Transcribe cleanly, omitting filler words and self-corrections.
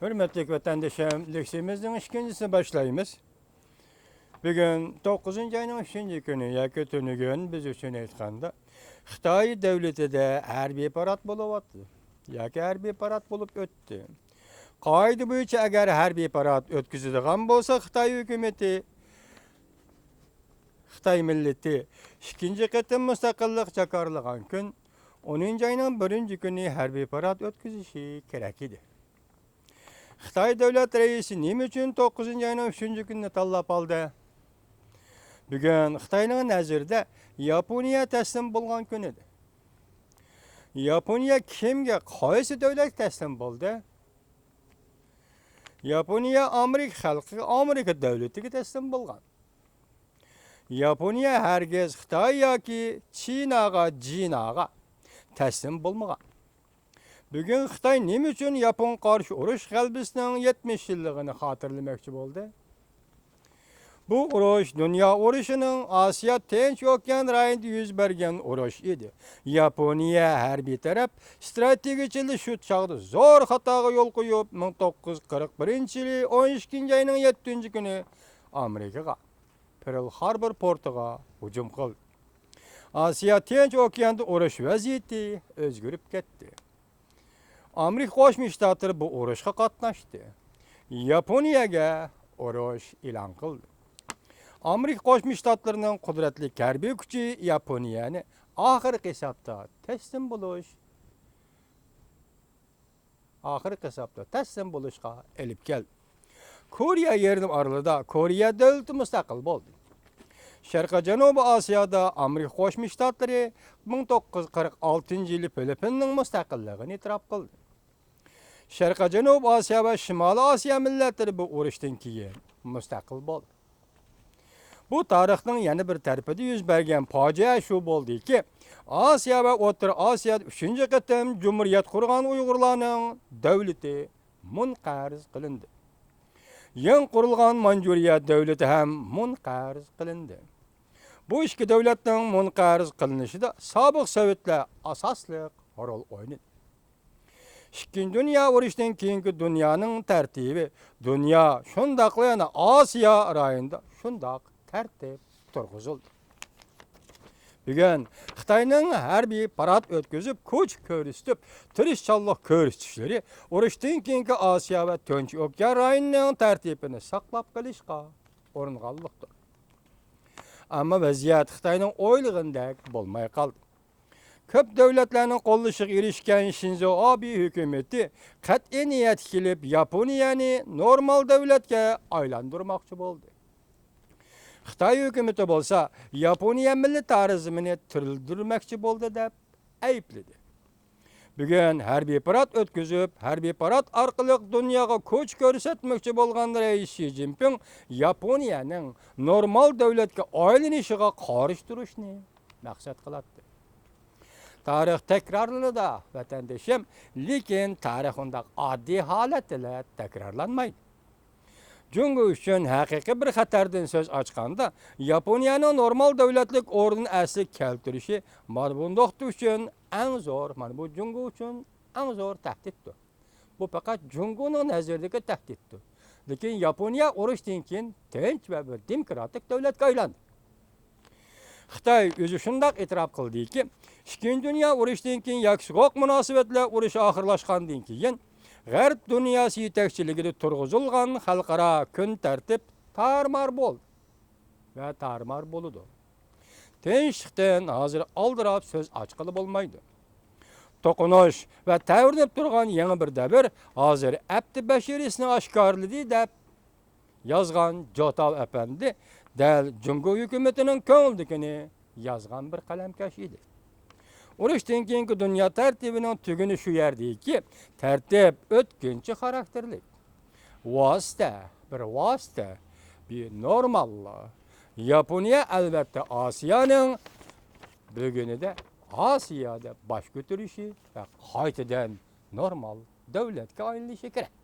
Hürmetli vatandaşım, leksimizin ikincisini başlayımız. Bugün 9. ayının 3. günü, yaki tünügün biz üçün aytqanda Xitay devletide harbiy parat boluvatdı. Yaki harbiy parat bolup öttü. Qaydı boyunca agar harbiy parat ötküzüdigan bolsa Xitay hükümeti, Xitay milleti ikinci qitim mustaqillik jakarlagan gün 10. ayının 1. günü harbiy parat ötküzüşü kerak idi. Xitay devlet reisi nima üçün 9. ayının 3. gününü tanlap aldı? Bugün Xitayning nazarida Yaponiya taslim bo'lgan kun edi. Yaponiya kimga, qaysi davlat taslim bo'ldi? Yaponiya Amerika xalqiga, Amerika davlatiga taslim bo'lgan. Yaponiya hargiz Xitoy yoki Chinaga, Jinaga taslim bo'lmagan. Bugün Xitoy nima uchun Yapon qarshi urush g'alabasining 70 yilligini xotirlamoqchi bo'ldi? Bu urush dünya urushining Osiyo Tinch okean rayonida yuz bergan urush edi. Yaponiya harbiy taraf strategiyachili shu chog'da zo'r xatoga yo'l qo'yib 1941-yili 12-ayning 7-kuni Amerikaga Pearl Harbor portiga hujum qildi. Osiyo Tinch okeanda urush vaziyati o'zgarib ketdi. Amerika Qo'shma Shtatlari bu urushga qatnashdi. Yaponiyaga urush e'lon qildi. Amerika Qo'shma Shtatlarining qudratli harbiy kuchi Yaponiyani oxirgi hisobda taslim bo'lishga elib keldi. Koreya yerim oralida Koreya davlati mustaqil bo'ldi. Sharqiy Janubiy Osiyoda Amerika Qo'shma Shtatlari 1946-yili Filippinning mustaqilligini e'tirof qildi. Sharqiy Janubiy Osiyo va Shimoliy Osiyo millatlari bu urushdan keyin mustaqil bo'ldi. Bu tarixning yana bir tarafida yuz bergan fojia shu bo'ldiki, Osiyo va O'rta Osiyoda 3-qitim Cumhuriyet qurgan Uyg'urlarning davlati munqariz qilindi. Yangi qurilgan Manjuriya davlati ham munqariz qilindi. Bu ikki davlatning munqariz qilinishida sobiq Sovetlar asosli rol o'ynadi. Ikkinchi Dünya urushidan keyingi dunyoning tartibi, dunyo shundoqla yana Osiyo rayonida shundoq tartib turg'izildi. Bugun Xitoyning harbiy parad o'tkazib, kuch ko'rsatib, tirishchanlik ko'rsatishlari urushdan keyingi Osiyo va Tinch okean rayonining tartibini saqlab qolishga uringanlikdir. Ammo vaziyat Xitoyning o'ylig'indek bo'lmay qoldi. Ko'p davlatlarning qo'llashiga erishgan Shinzo Abe hukumati qat'iy niyat qilib Yaponiyani normal davlatga aylantirmoqchi bo'ldi. Xitoy hukumati bo'lsa Yaponiya militarizmini tirildirmoqchi bo'ldi deb aybladi. Bugun harbiy parad o'tkazib, harbiy parad orqali dunyoga kuch ko'rsatmoqchi bo'lgan rais Xi Jinping Yaponiyaning normal davlatga aylanishiga qarshi turishni maqsad qiladi. Tarix takrorlanadi vatandoshim, lekin tarix unda oddiy holatda takrorlanmaydi. Jungo uchun haqiqiy bir xatardan so'z ochganda, Yaponiyaning normal davlatlik o'rnini asli keltirishi marbundoq uchun eng zo'r, mana bu Jungo uchun eng zo'r tahdiddir. Bu faqat Jungoning nazaridagi tahdiddir. Lekin Yaponiya urushdan keyin tinch va bir demokratik davlatga aylandi. Xitoy o'zi shundoq e'tirof qildiki, Ikkinchi Dunyo urushidan keyin yaksoq munosabatlar urushi oxirlashgandan keyin G'arb dunyosi yetakchiligida turg'izilgan xalqaro kun tartib tarmar bo'ldi va tarmar bo'ladi. Tinchlikdan hozir oldirab so'z ochqili bo'lmaydi. To'qinish va tavrinib turgan yangi bir davr hozir Abdi Bashirisni oshkorladi deb yozgan Jotav apandi dal Jungo hukumatining ko'ngildagini yozgan bir qalamkash edi. Urushdan keyingi dunyo tartibining tuguni shu yerdaki, tartib o'tkinchi xarakterli. Bir normal. Yaponiya albatta Osiyoning bugunida Osiyoda bosh ko'tarishi va qaytadan normal davlatga aylanishi kerak.